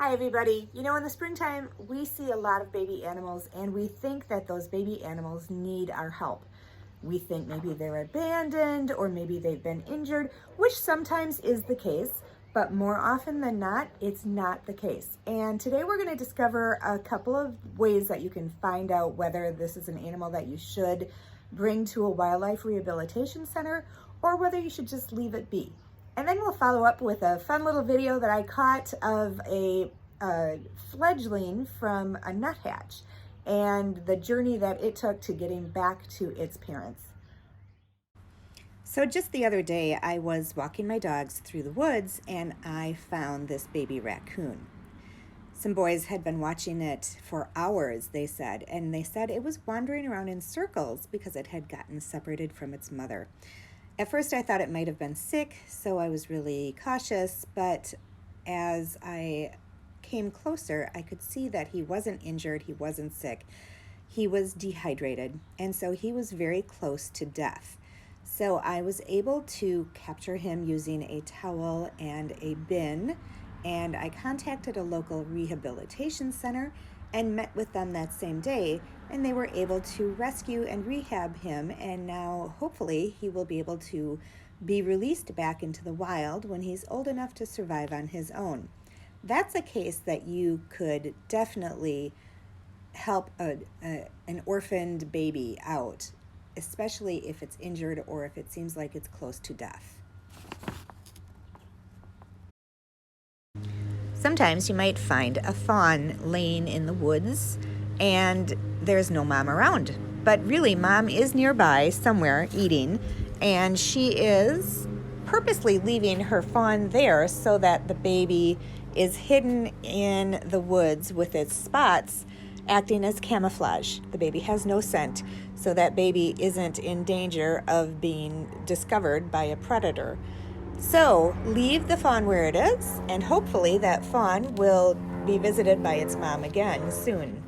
Hi everybody. You know, in the springtime, we see a lot of baby animals and we think that those baby animals need our help. We think maybe they're abandoned or maybe they've been injured, which sometimes is the case, but more often than not, it's not the case. And today we're going to discover a couple of ways that you can find out whether this is an animal that you should bring to a wildlife rehabilitation center or whether you should just leave it be. And then we'll follow up with a fun little video that I caught of a fledgling from a nuthatch and the journey that it took to getting back to its parents. So just the other day, I was walking my dogs through the woods and I found this baby raccoon. Some boys had been watching it for hours, they said, and they said it was wandering around in circles because it had gotten separated from its mother. At first I thought it might have been sick, so I was really cautious, but as I came closer, I could see that he wasn't injured, he wasn't sick. He was dehydrated, and so he was very close to death. So I was able to capture him using a towel and a bin, and I contacted a local rehabilitation center and met with them that same day, and they were able to rescue and rehab him, and now hopefully he will be able to be released back into the wild when he's old enough to survive on his own. That's a case that you could definitely help an orphaned baby out, especially if it's injured or if it seems like it's close to death. Sometimes you might find a fawn laying in the woods and there's no mom around. But really, mom is nearby somewhere eating, and she is purposely leaving her fawn there so that the baby is hidden in the woods with its spots acting as camouflage. The baby has no scent, so that baby isn't in danger of being discovered by a predator. So leave the fawn where it is, and hopefully that fawn will be visited by its mom again soon.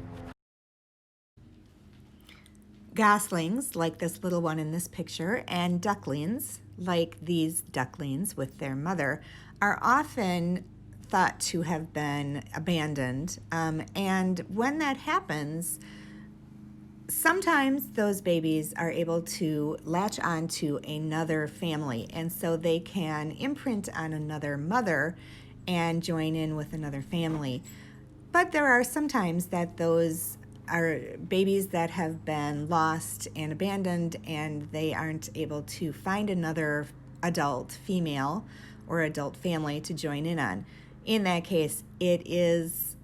Goslings, like this little one in this picture, and ducklings, like these ducklings with their mother, are often thought to have been abandoned. And when that happens, sometimes those babies are able to latch on to another family, and so they can imprint on another mother and join in with another family. But there are some times that those are babies that have been lost and abandoned, and they aren't able to find another adult female or adult family to join in on. In that case, it is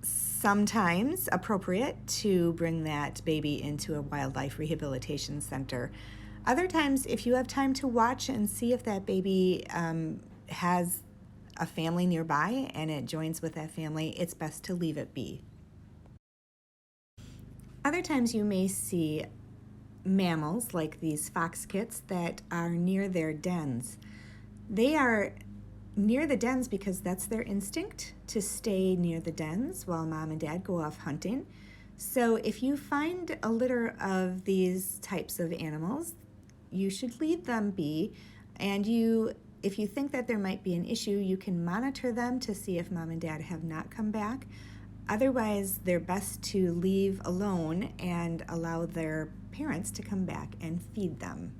sometimes appropriate to bring that baby into a wildlife rehabilitation center. Other times, if you have time to watch and see if that baby has a family nearby and it joins with that family, it's best to leave it be. Other times you may see mammals like these fox kits that are near their dens. They are near the dens because that's their instinct, to stay near the dens while mom and dad go off hunting. So if you find a litter of these types of animals, you should leave them be, and if you think that there might be an issue, you can monitor them to see if mom and dad have not come back. Otherwise, they're best to leave alone and allow their parents to come back and feed them.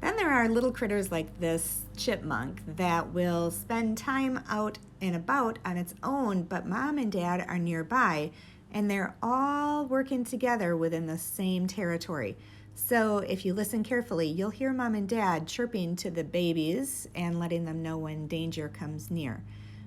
Then there are little critters like this chipmunk that will spend time out and about on its own, but mom and dad are nearby, and they're all working together within the same territory. So if you listen carefully, you'll hear mom and dad chirping to the babies and letting them know when danger comes near.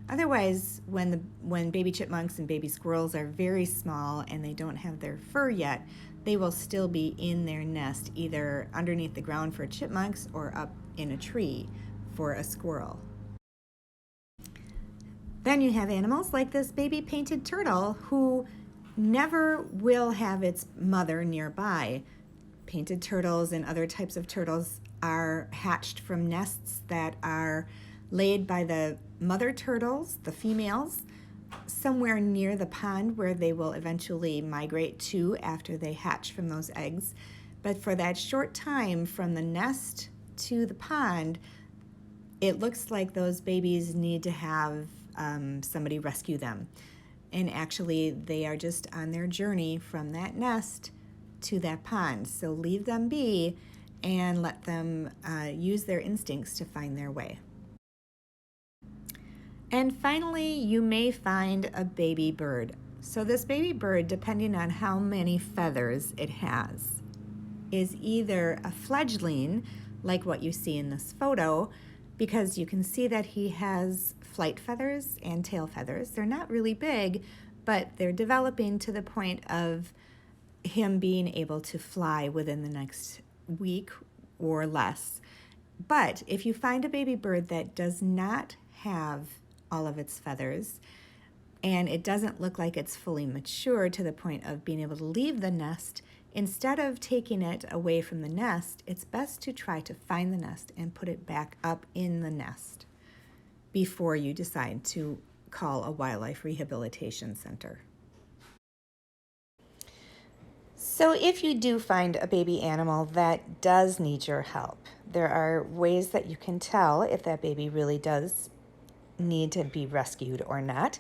Otherwise, when baby chipmunks and baby squirrels are very small and they don't have their fur yet, they will still be in their nest, either underneath the ground for chipmunks or up in a tree for a squirrel. Then you have animals like this baby painted turtle who never will have its mother nearby. Painted turtles and other types of turtles are hatched from nests that are laid by the mother turtles, the females, somewhere near the pond where they will eventually migrate to after they hatch from those eggs. But for that short time from the nest to the pond, it looks like those babies need to have somebody rescue them. And actually, they are just on their journey from that nest to that pond. So leave them be and let them use their instincts to find their way. And finally, you may find a baby bird. So this baby bird, depending on how many feathers it has, is either a fledgling, like what you see in this photo, because you can see that he has flight feathers and tail feathers. They're not really big, but they're developing to the point of him being able to fly within the next week or less. But if you find a baby bird that does not have all of its feathers, and it doesn't look like it's fully mature to the point of being able to leave the nest, instead of taking it away from the nest, it's best to try to find the nest and put it back up in the nest before you decide to call a wildlife rehabilitation center. So if you do find a baby animal that does need your help, there are ways that you can tell if that baby really does need to be rescued or not.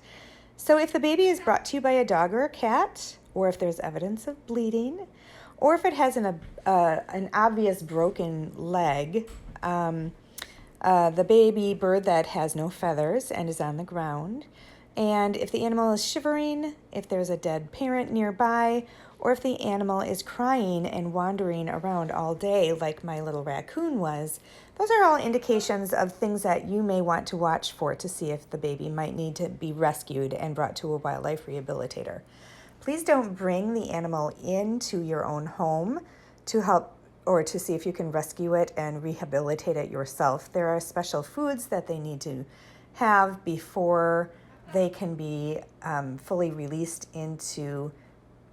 So if the baby is brought to you by a dog or a cat, or if there's evidence of bleeding, or if it has an obvious broken leg, the baby bird that has no feathers and is on the ground, and if the animal is shivering, if there's a dead parent nearby, or if the animal is crying and wandering around all day like my little raccoon was, those are all indications of things that you may want to watch for to see if the baby might need to be rescued and brought to a wildlife rehabilitator. Please don't bring the animal into your own home to help or to see if you can rescue it and rehabilitate it yourself. There are special foods that they need to have before they can be fully released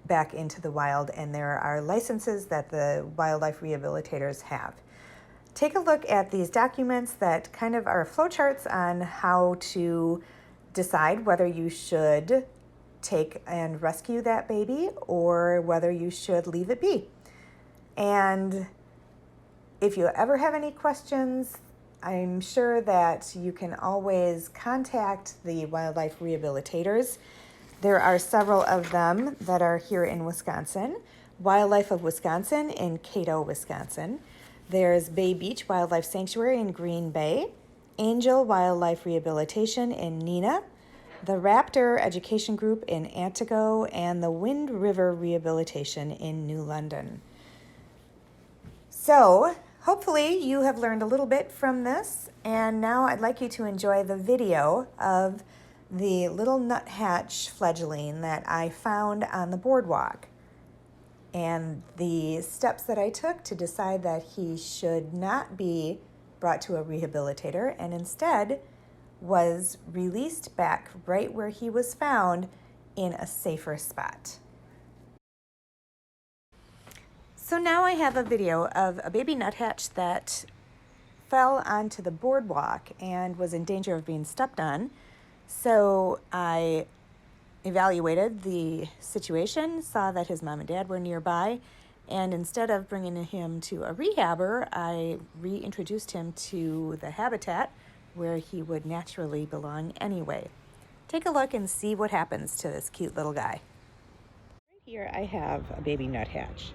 back into the wild, and there are licenses that the wildlife rehabilitators have. Take a look at these documents that kind of are flowcharts on how to decide whether you should take and rescue that baby or whether you should leave it be. And if you ever have any questions, I'm sure that you can always contact the wildlife rehabilitators. There are several of them that are here in Wisconsin. Wildlife of Wisconsin in Cato, Wisconsin. There's Bay Beach Wildlife Sanctuary in Green Bay, Angel Wildlife Rehabilitation in Neenah, the Raptor Education Group in Antigo, and the Wind River Rehabilitation in New London. So, hopefully you have learned a little bit from this, and now I'd like you to enjoy the video of the little nuthatch fledgling that I found on the boardwalk, and the steps that I took to decide that he should not be brought to a rehabilitator and instead was released back right where he was found in a safer spot. So now I have a video of a baby nuthatch that fell onto the boardwalk and was in danger of being stepped on. So I evaluated the situation, saw that his mom and dad were nearby, and instead of bringing him to a rehabber, I reintroduced him to the habitat where he would naturally belong anyway. Take a look and see what happens to this cute little guy. Right here I have a baby nuthatch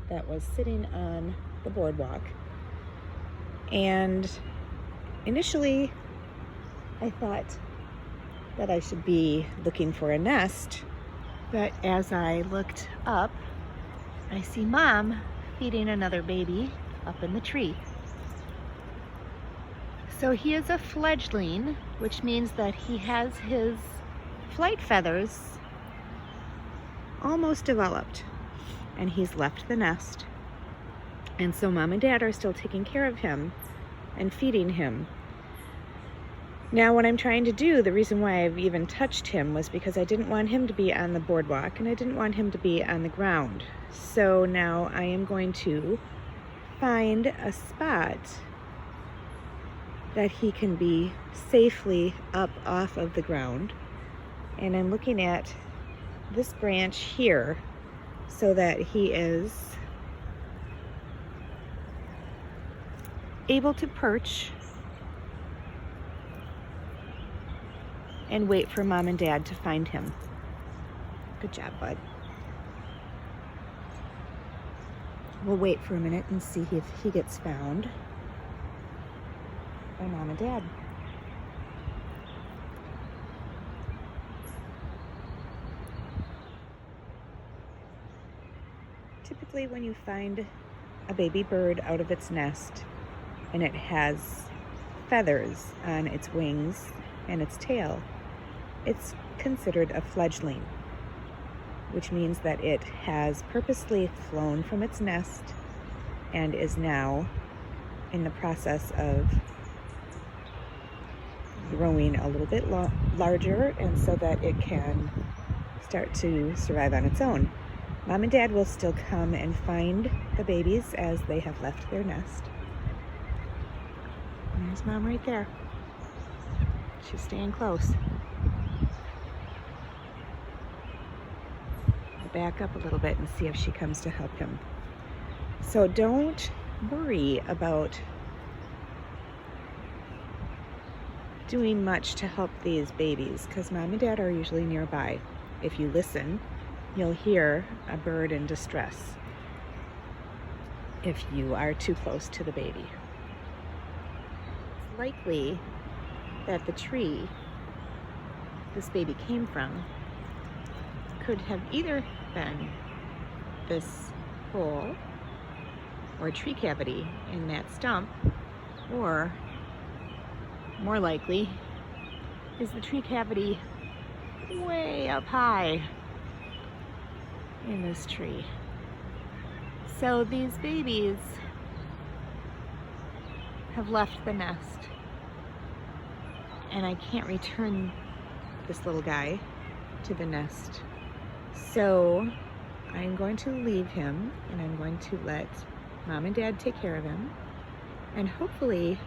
that was sitting on the boardwalk, and initially I thought that I should be looking for a nest, but as I looked up, I see Mom feeding another baby up in the tree. So he is a fledgling, which means that he has his flight feathers almost developed, and he's left the nest. And so Mom and Dad are still taking care of him and feeding him. Now what I'm trying to do, the reason why I've even touched him was because I didn't want him to be on the boardwalk and I didn't want him to be on the ground. So now I am going to find a spot that he can be safely up off of the ground. And I'm looking at this branch here so that he is able to perch and wait for Mom and Dad to find him. Good job, bud. We'll wait for a minute and see if he gets found by Mom and Dad. Typically when you find a baby bird out of its nest and it has feathers on its wings and its tail, it's considered a fledgling, which means that it has purposely flown from its nest and is now in the process of growing a little bit larger, and so that it can start to survive on its own. Mom and Dad will still come and find the babies as they have left their nest. And there's Mom right there. She's staying close. I'll back up a little bit and see if she comes to help him. So don't worry about doing much to help these babies, because Mom and Dad are usually nearby. If you listen, you'll hear a bird in distress if you are too close to the baby. It's likely that the tree this baby came from could have either been this hole or tree cavity in that stump, or more likely is the tree cavity way up high in this tree. So these babies have left the nest, and I can't return this little guy to the nest. So I'm going to leave him, and I'm going to let Mom and Dad take care of him, and hopefully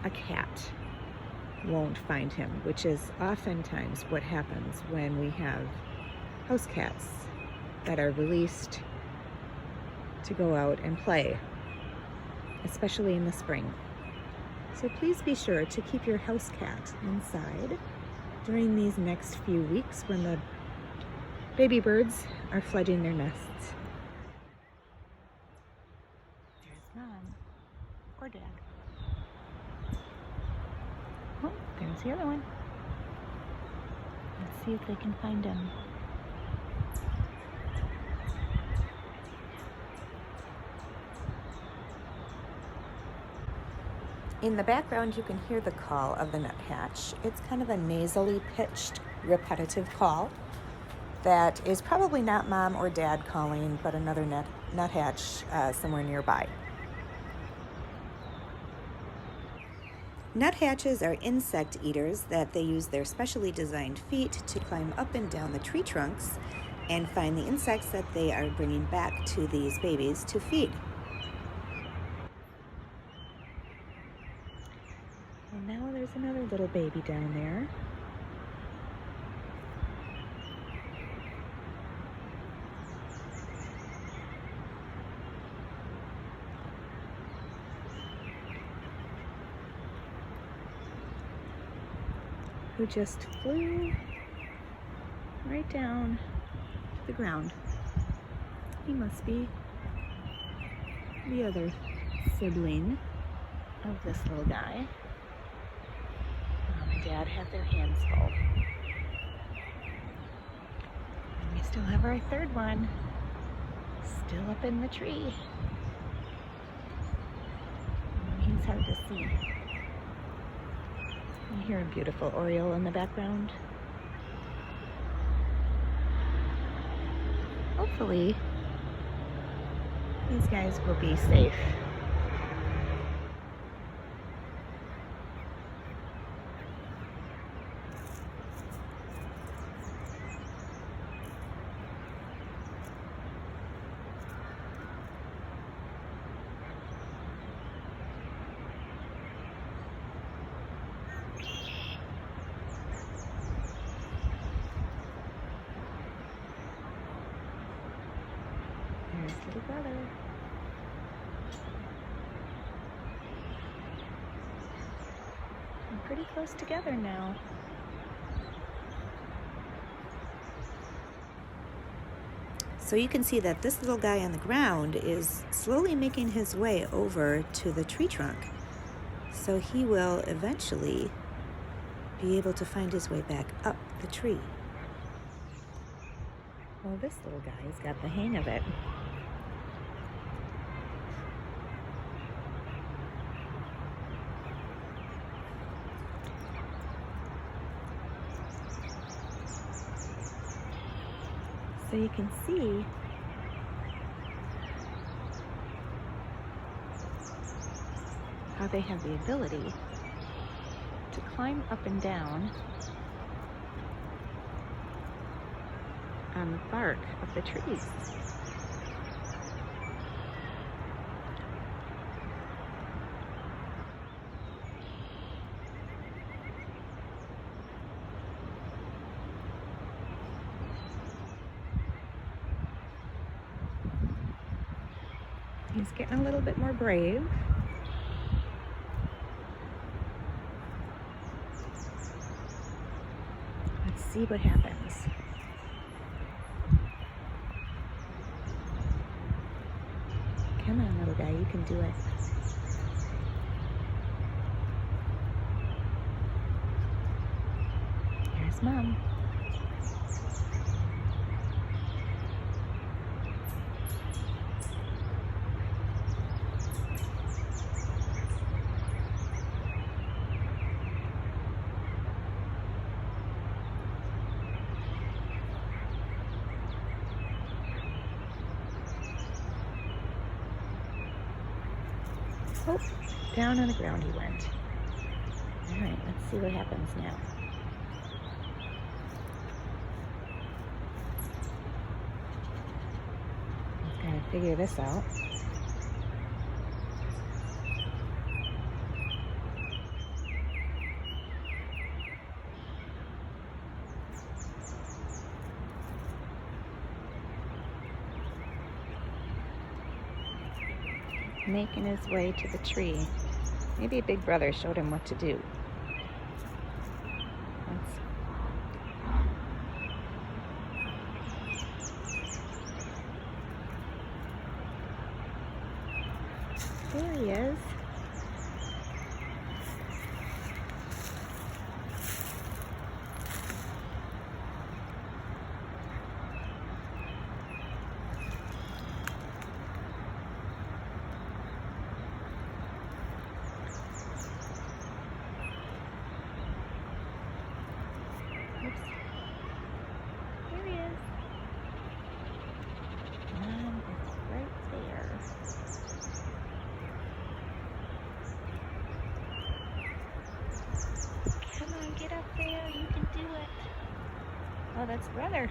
a cat won't find him, which is oftentimes what happens when we have house cats that are released to go out and play, especially in the spring. So please be sure to keep your house cat inside during these next few weeks when the baby birds are fledging their nests. There's Mom or Dad. Oh, there's the other one. Let's see if they can find him. In the background, you can hear the call of the nuthatch. It's kind of a nasally pitched, repetitive call that is probably not Mom or Dad calling, but another nuthatch somewhere nearby. Nuthatches are insect eaters that they use their specially designed feet to climb up and down the tree trunks and find the insects that they are bringing back to these babies to feed. And now there's another little baby down there. Who just flew right down to the ground. He must be the other sibling of this little guy. Mom and Dad have their hands full. And we still have our third one, still up in the tree. He's hard to see. You hear a beautiful oriole in the background. Hopefully, these guys will be safe. There's little brother. We're pretty close together now. So you can see that this little guy on the ground is slowly making his way over to the tree trunk. So he will eventually be able to find his way back up the tree. Well, this little guy's got the hang of it. So you can see how they have the ability to climb up and down on the bark of the trees. He's getting a little bit more brave. Let's see what happens. Come on, little guy, you can do it. Here's Mom. Oh, down on the ground he went. All right, let's see what happens now. Let's gotta figure this out. Making his way to the tree. Maybe Big Brother showed him what to do. There he is. Oops. There he is. Mom is right there. Come on, get up there. You can do it. Oh, that's Brother.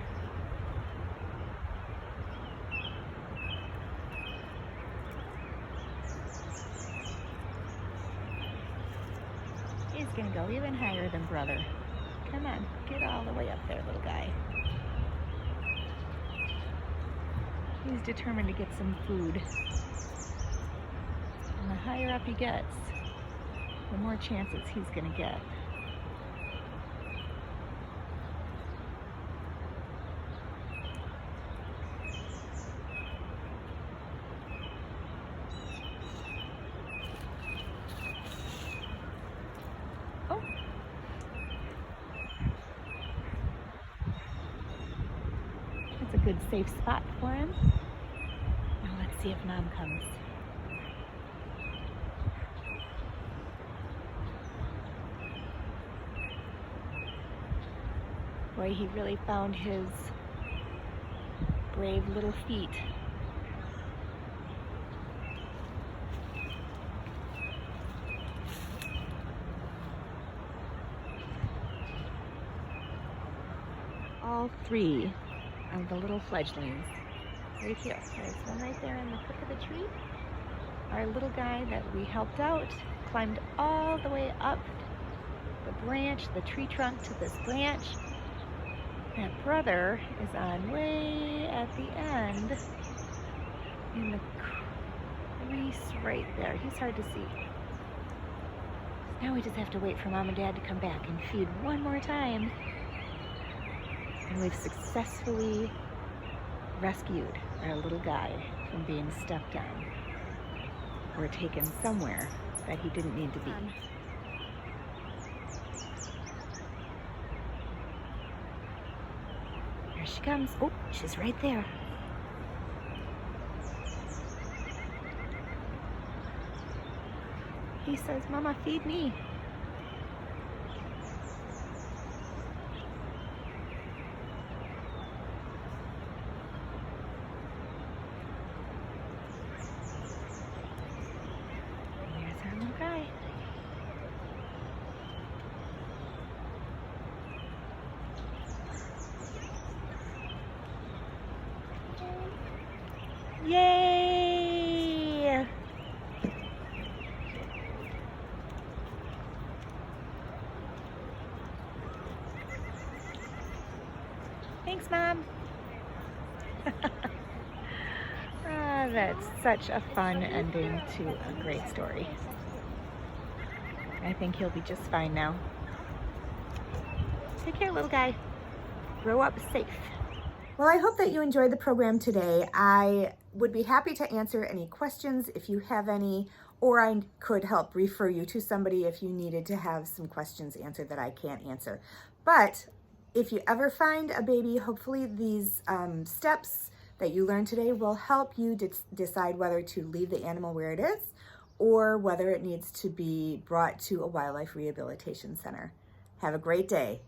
He's gonna go even higher than Brother. Come on, get all the way up there, little guy. He's determined to get some food. And the higher up he gets, the more chances he's gonna get. Oh. That's a good safe spot for him. Now let's see if Mom comes. Boy, he really found his brave little feet. All three of the little fledglings right here. There's one right there in the crook of the tree. Our little guy that we helped out climbed all the way up the branch, the tree trunk to this branch. That Brother is on way at the end in the crease right there. He's hard to see. Now we just have to wait for Mom and Dad to come back and feed one more time. And we've successfully rescued our little guy from being stepped on or taken somewhere that he didn't need to be. Here she comes. Oh, she's right there. He says, "Mama, feed me." There's our little guy. Yay! Thanks, Mom. That's such a fun ending to a great story. I think he'll be just fine now. Take care, little guy. Grow up safe. Well, I hope that you enjoyed the program today. I would be happy to answer any questions if you have any, or I could help refer you to somebody if you needed to have some questions answered that I can't answer. But if you ever find a baby, hopefully these steps that you learned today will help you decide whether to leave the animal where it is or whether it needs to be brought to a wildlife rehabilitation center. Have a great day.